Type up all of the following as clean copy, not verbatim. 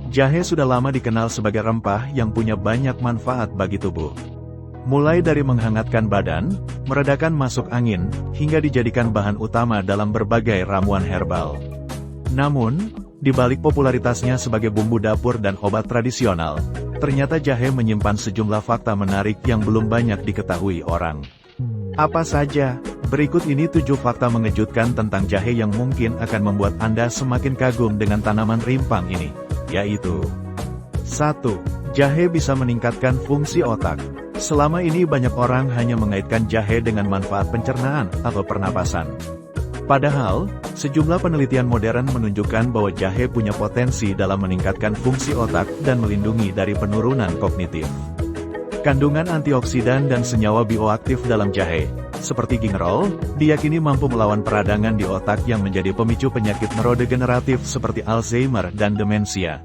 Jahe sudah lama dikenal sebagai rempah yang punya banyak manfaat bagi tubuh. Mulai dari menghangatkan badan, meredakan masuk angin, hingga dijadikan bahan utama dalam berbagai ramuan herbal. Namun, di balik popularitasnya sebagai bumbu dapur dan obat tradisional, ternyata jahe menyimpan sejumlah fakta menarik yang belum banyak diketahui orang. Apa saja? Berikut ini 7 fakta mengejutkan tentang jahe yang mungkin akan membuat Anda semakin kagum dengan tanaman rimpang ini, yaitu 1. Jahe bisa meningkatkan fungsi otak. Selama ini banyak orang hanya mengaitkan jahe dengan manfaat pencernaan atau pernapasan. Padahal, sejumlah penelitian modern menunjukkan bahwa jahe punya potensi dalam meningkatkan fungsi otak dan melindungi dari penurunan kognitif. Kandungan antioksidan dan senyawa bioaktif dalam jahe, seperti gingerol, diyakini mampu melawan peradangan di otak yang menjadi pemicu penyakit neurodegeneratif seperti Alzheimer dan demensia.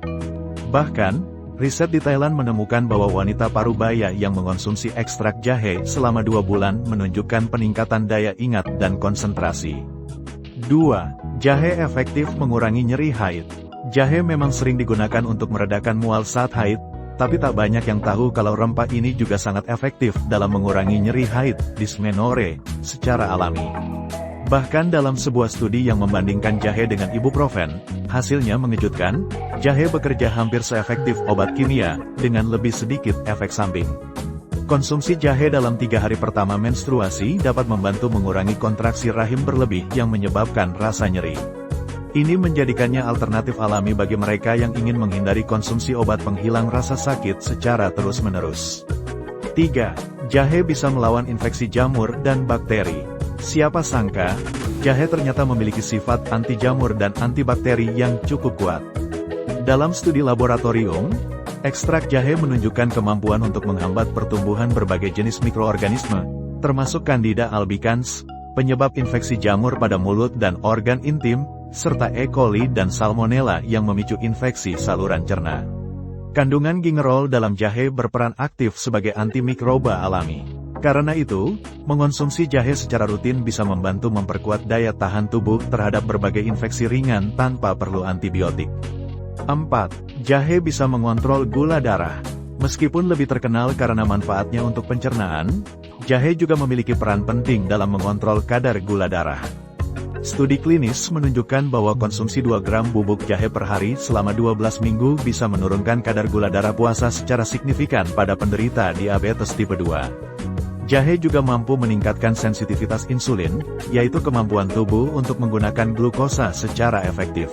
Bahkan, riset di Thailand menemukan bahwa wanita parubaya yang mengonsumsi ekstrak jahe selama 2 bulan menunjukkan peningkatan daya ingat dan konsentrasi. 2. Jahe efektif mengurangi nyeri haid. Jahe memang sering digunakan untuk meredakan mual saat haid, tapi tak banyak yang tahu kalau rempah ini juga sangat efektif dalam mengurangi nyeri haid, dysmenorrhea, secara alami. Bahkan dalam sebuah studi yang membandingkan jahe dengan ibuprofen, hasilnya mengejutkan, jahe bekerja hampir seefektif obat kimia, dengan lebih sedikit efek samping. Konsumsi jahe dalam 3 hari pertama menstruasi dapat membantu mengurangi kontraksi rahim berlebih yang menyebabkan rasa nyeri. Ini menjadikannya alternatif alami bagi mereka yang ingin menghindari konsumsi obat penghilang rasa sakit secara terus-menerus. 3. Jahe bisa melawan infeksi jamur dan bakteri. Siapa sangka, jahe ternyata memiliki sifat anti jamur dan antibakteri yang cukup kuat. Dalam studi laboratorium, ekstrak jahe menunjukkan kemampuan untuk menghambat pertumbuhan berbagai jenis mikroorganisme, termasuk Candida albicans, penyebab infeksi jamur pada mulut dan organ intim, serta E. coli dan Salmonella yang memicu infeksi saluran cerna. Kandungan gingerol dalam jahe berperan aktif sebagai antimikroba alami. Karena itu, mengonsumsi jahe secara rutin bisa membantu memperkuat daya tahan tubuh terhadap berbagai infeksi ringan tanpa perlu antibiotik. 4. Jahe bisa mengontrol gula darah. Meskipun lebih terkenal karena manfaatnya untuk pencernaan, jahe juga memiliki peran penting dalam mengontrol kadar gula darah. Studi klinis menunjukkan bahwa konsumsi 2 gram bubuk jahe per hari selama 12 minggu bisa menurunkan kadar gula darah puasa secara signifikan pada penderita diabetes tipe 2. Jahe juga mampu meningkatkan sensitivitas insulin, yaitu kemampuan tubuh untuk menggunakan glukosa secara efektif.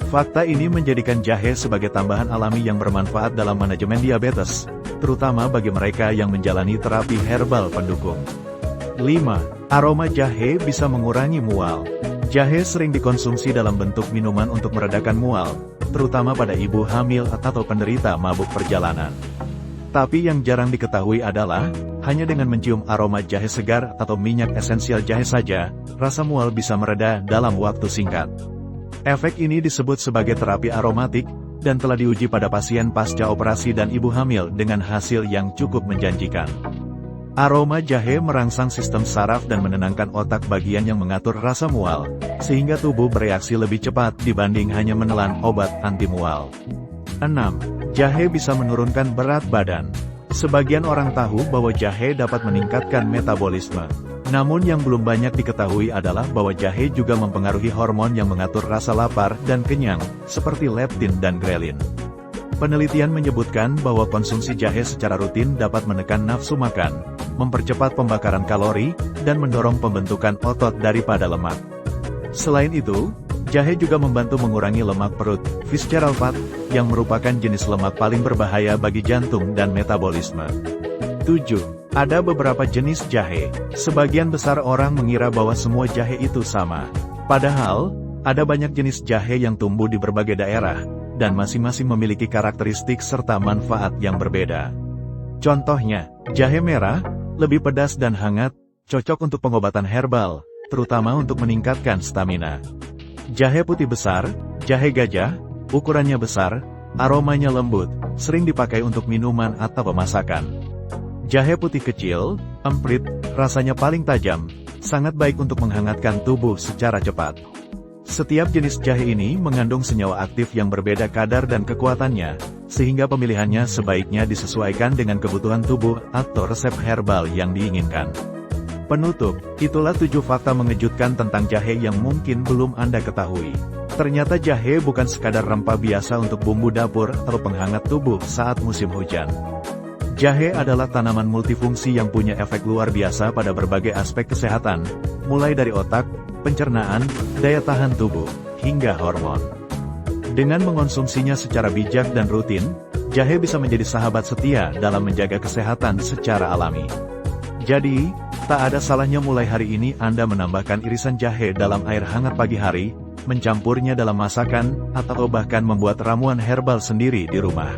Fakta ini menjadikan jahe sebagai tambahan alami yang bermanfaat dalam manajemen diabetes, terutama bagi mereka yang menjalani terapi herbal pendukung. 5. Aroma jahe bisa mengurangi mual. Jahe sering dikonsumsi dalam bentuk minuman untuk meredakan mual, terutama pada ibu hamil atau penderita mabuk perjalanan. Tapi yang jarang diketahui adalah, hanya dengan mencium aroma jahe segar atau minyak esensial jahe saja, rasa mual bisa mereda dalam waktu singkat. Efek ini disebut sebagai terapi aromatik, dan telah diuji pada pasien pasca operasi dan ibu hamil dengan hasil yang cukup menjanjikan. Aroma jahe merangsang sistem saraf dan menenangkan otak bagian yang mengatur rasa mual, sehingga tubuh bereaksi lebih cepat dibanding hanya menelan obat anti mual. 6. Jahe bisa menurunkan berat badan. Sebagian orang tahu bahwa jahe dapat meningkatkan metabolisme. Namun yang belum banyak diketahui adalah bahwa jahe juga mempengaruhi hormon yang mengatur rasa lapar dan kenyang, seperti leptin dan grelin. Penelitian menyebutkan bahwa konsumsi jahe secara rutin dapat menekan nafsu makan, mempercepat pembakaran kalori, dan mendorong pembentukan otot daripada lemak. Selain itu, jahe juga membantu mengurangi lemak perut, visceral fat, yang merupakan jenis lemak paling berbahaya bagi jantung dan metabolisme. 7. Ada beberapa jenis jahe. Sebagian besar orang mengira bahwa semua jahe itu sama. Padahal, ada banyak jenis jahe yang tumbuh di berbagai daerah, dan masing-masing memiliki karakteristik serta manfaat yang berbeda. Contohnya, jahe merah, lebih pedas dan hangat, cocok untuk pengobatan herbal, terutama untuk meningkatkan stamina. Jahe putih besar, jahe gajah, ukurannya besar, aromanya lembut, sering dipakai untuk minuman atau pemasakan. Jahe putih kecil, emprit, rasanya paling tajam, sangat baik untuk menghangatkan tubuh secara cepat. Setiap jenis jahe ini mengandung senyawa aktif yang berbeda kadar dan kekuatannya, sehingga pemilihannya sebaiknya disesuaikan dengan kebutuhan tubuh atau resep herbal yang diinginkan. Penutup, itulah 7 fakta mengejutkan tentang jahe yang mungkin belum Anda ketahui. Ternyata jahe bukan sekadar rempah biasa untuk bumbu dapur atau penghangat tubuh saat musim hujan. Jahe adalah tanaman multifungsi yang punya efek luar biasa pada berbagai aspek kesehatan, mulai dari otak, pencernaan, daya tahan tubuh, hingga hormon. Dengan mengonsumsinya secara bijak dan rutin, jahe bisa menjadi sahabat setia dalam menjaga kesehatan secara alami. Jadi, tak ada salahnya mulai hari ini Anda menambahkan irisan jahe dalam air hangat pagi hari, mencampurnya dalam masakan, atau bahkan membuat ramuan herbal sendiri di rumah.